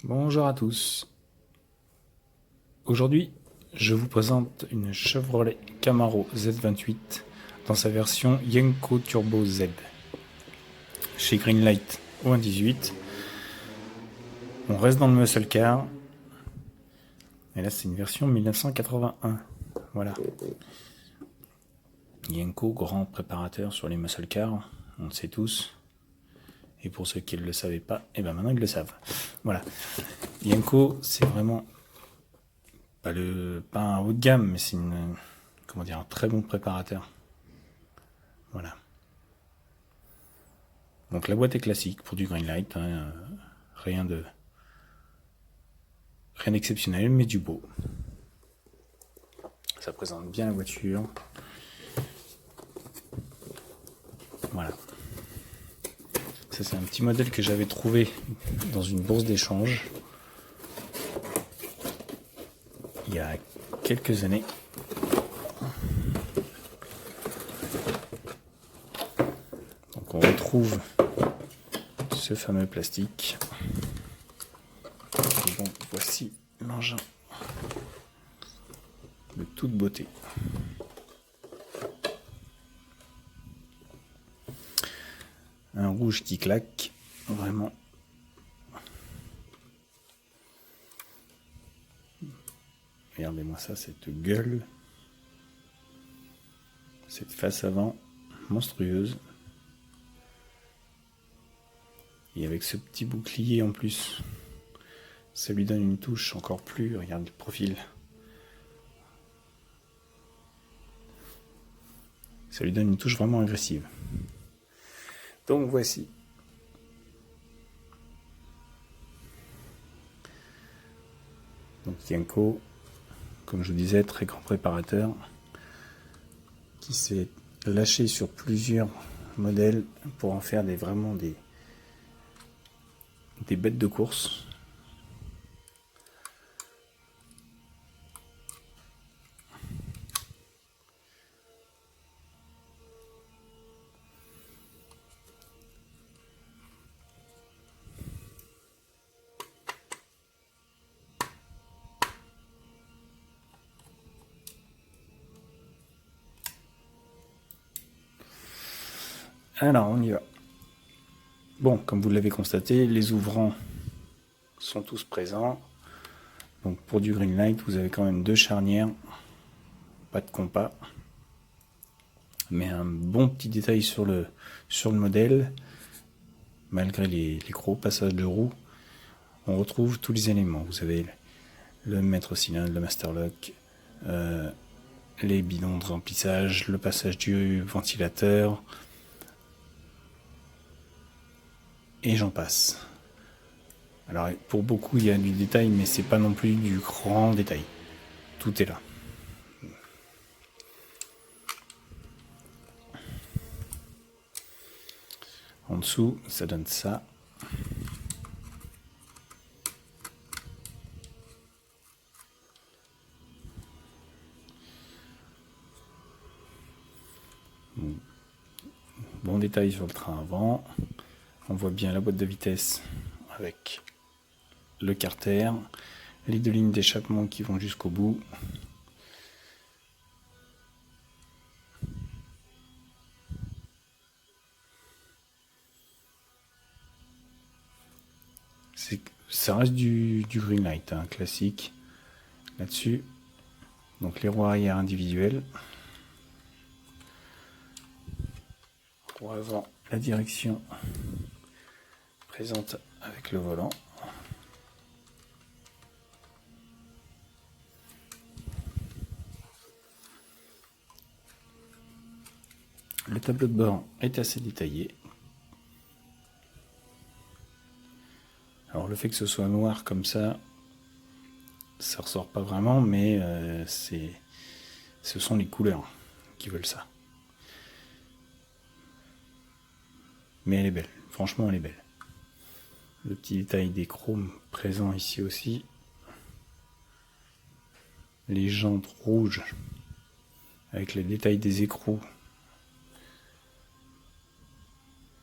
Bonjour à tous. Aujourd'hui, je vous présente une Chevrolet Camaro Z28 dans sa version Yenko Turbo Z chez Greenlight au 1.18. On reste dans le muscle car et là c'est une version 1981. Voilà. Yenko, grand préparateur sur les muscle cars, on le sait tous. Et pour ceux qui ne le savaient pas, et ben maintenant ils le savent. Voilà. Yenko, c'est vraiment pas un haut de gamme, mais c'est un très bon préparateur. Voilà. Donc la boîte est classique pour du Greenlight, hein, rien d'exceptionnel, mais du beau. Ça présente bien la voiture. Voilà. Ça c'est un petit modèle que j'avais trouvé dans une bourse d'échange il y a quelques années. Donc on retrouve ce fameux plastique. Et donc voici l'engin de toute beauté. Un rouge qui claque, vraiment. Regardez-moi ça, cette gueule, cette face avant monstrueuse. Et avec ce petit bouclier en plus, ça lui donne une touche encore plus, regarde le profil. Ça lui donne une touche vraiment agressive. Donc voici. Donc Yenko, comme je vous disais, très grand préparateur, qui s'est lâché sur plusieurs modèles pour en faire vraiment des bêtes de course. Alors, on y va. Bon, comme vous l'avez constaté, les ouvrants sont tous présents. Donc pour du Greenlight, vous avez quand même deux charnières, pas de compas, mais un bon petit détail sur le modèle. Malgré les gros passages de roues, on retrouve tous les éléments. Vous avez le maître cylindre, le master lock, les bidons de remplissage, le passage du ventilateur, et j'en passe. Alors pour beaucoup il y a du détail, mais c'est pas non plus du grand détail. Tout est là. En dessous, ça donne ça. Bon détail sur le train avant. On voit bien la boîte de vitesse avec le carter, les deux lignes d'échappement qui vont jusqu'au bout. Ça reste du Greenlight, hein, classique là-dessus. Donc les roues arrière individuelles. Roue avant, la direction présente avec le volant. Le tableau de bord est assez détaillé. Alors le fait que ce soit noir comme ça ressort pas vraiment, mais ce sont les couleurs qui veulent ça. Mais elle est belle, franchement elle est belle. Le petit détail des chromes présents ici aussi. Les jantes rouges avec les détails des écrous.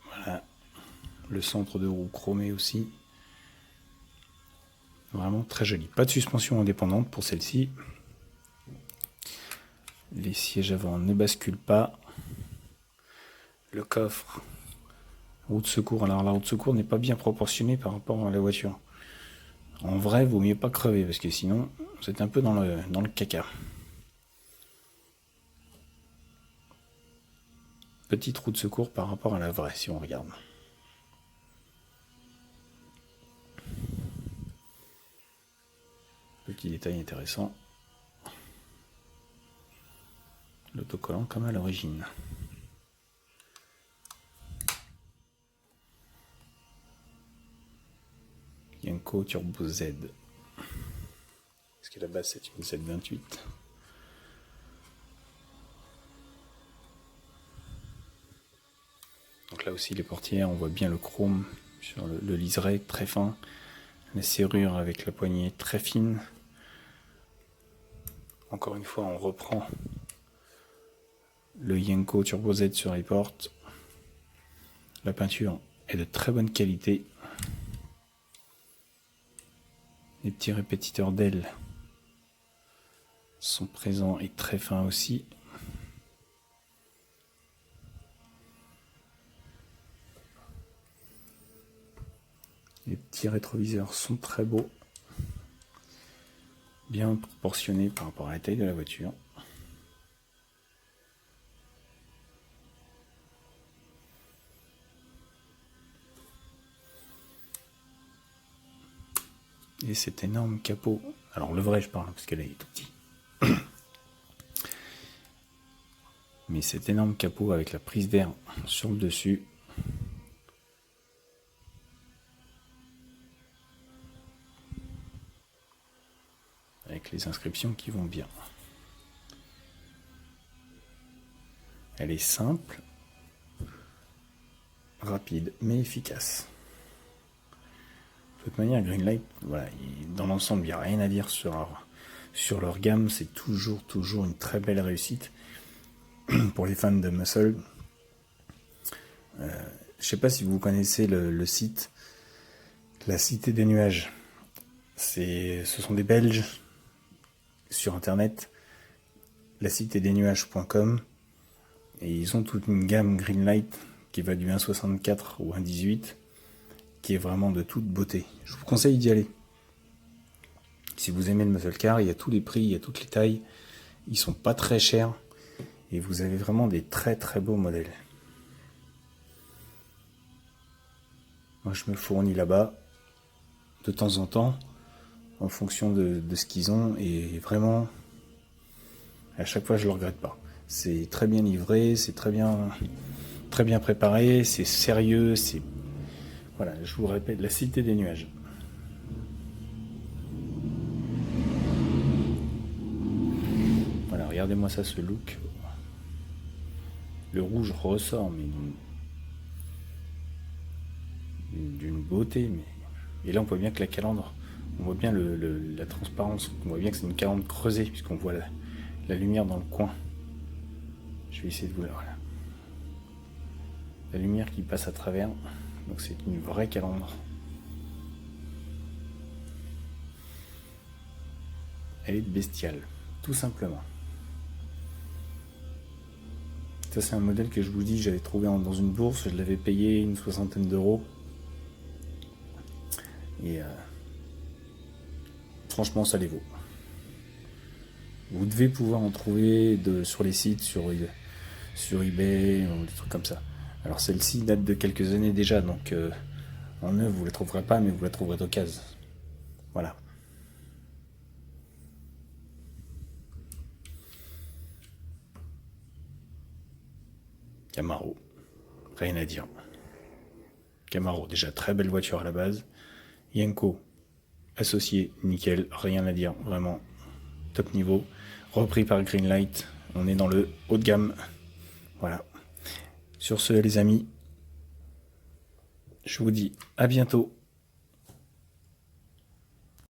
Voilà. Le centre de roue chromé aussi. Vraiment très jolie. Pas de suspension indépendante pour celle-ci. Les sièges avant ne basculent pas. Le coffre, roue de secours. Alors la roue de secours n'est pas bien proportionnée par rapport à la voiture. En vrai, vaut mieux pas crever parce que sinon, vous êtes un peu dans le caca. Petite roue de secours par rapport à la vraie, si on regarde. Petit détail intéressant. L'autocollant comme à l'origine. Yenko Turbo Z. Parce que la base c'est une Z28. Donc là aussi les portières, on voit bien le chrome sur le liseré très fin. La serrure avec la poignée très fine. Encore une fois, on reprend le Yenko Turbo Z sur les portes. La peinture est de très bonne qualité. Les petits répétiteurs d'ailes sont présents et très fins aussi. Les petits rétroviseurs sont très beaux. Bien proportionnés par rapport à la taille de la voiture. Et cet énorme capot, alors le vrai je parle parce qu'elle est tout petit, mais cet énorme capot avec la prise d'air sur le dessus, avec les inscriptions qui vont bien. Elle est simple, rapide mais efficace. De toute manière, Greenlight, voilà, dans l'ensemble, il n'y a rien à dire sur leur gamme. C'est toujours une très belle réussite pour les fans de muscle. Je ne sais pas si vous connaissez le site La Cité des Nuages. Ce sont des Belges sur internet, lacitédesnuages.com, et ils ont toute une gamme Greenlight qui va du 1,64 au 1,18, qui est vraiment de toute beauté. Je vous conseille d'y aller. Si vous aimez le muscle car, il y a tous les prix, il y a toutes les tailles, ils sont pas très chers et vous avez vraiment des très beaux modèles. Moi je me fournis là-bas de temps en temps en fonction de ce qu'ils ont, et vraiment à chaque fois je le regrette pas. C'est très bien livré, c'est très bien préparé, c'est sérieux, c'est, voilà, je vous répète, La Cité des Nuages. Voilà, regardez-moi ça, ce look. Le rouge ressort, mais d'une beauté. Et là, on voit bien que la calandre, on voit bien la transparence, on voit bien que c'est une calandre creusée, puisqu'on voit la lumière dans le coin. Je vais essayer de vous la... Voilà. La lumière qui passe à travers, donc c'est une vraie calandre. Elle est bestiale, tout simplement. Ça, c'est un modèle que je vous dis, j'avais trouvé dans une bourse, je l'avais payé une 60aine d'euros. Et franchement, ça les vaut. Vous devez pouvoir en trouver sur les sites, sur eBay, ou des trucs comme ça. Alors celle-ci date de quelques années déjà, donc en neuf vous la trouverez pas, mais vous la trouverez d'occasion. Voilà. Camaro, rien à dire. Camaro, déjà très belle voiture à la base. Yenko, associé, nickel, rien à dire, vraiment top niveau. Repris par Greenlight, on est dans le haut de gamme. Voilà. Sur ce, les amis, je vous dis à bientôt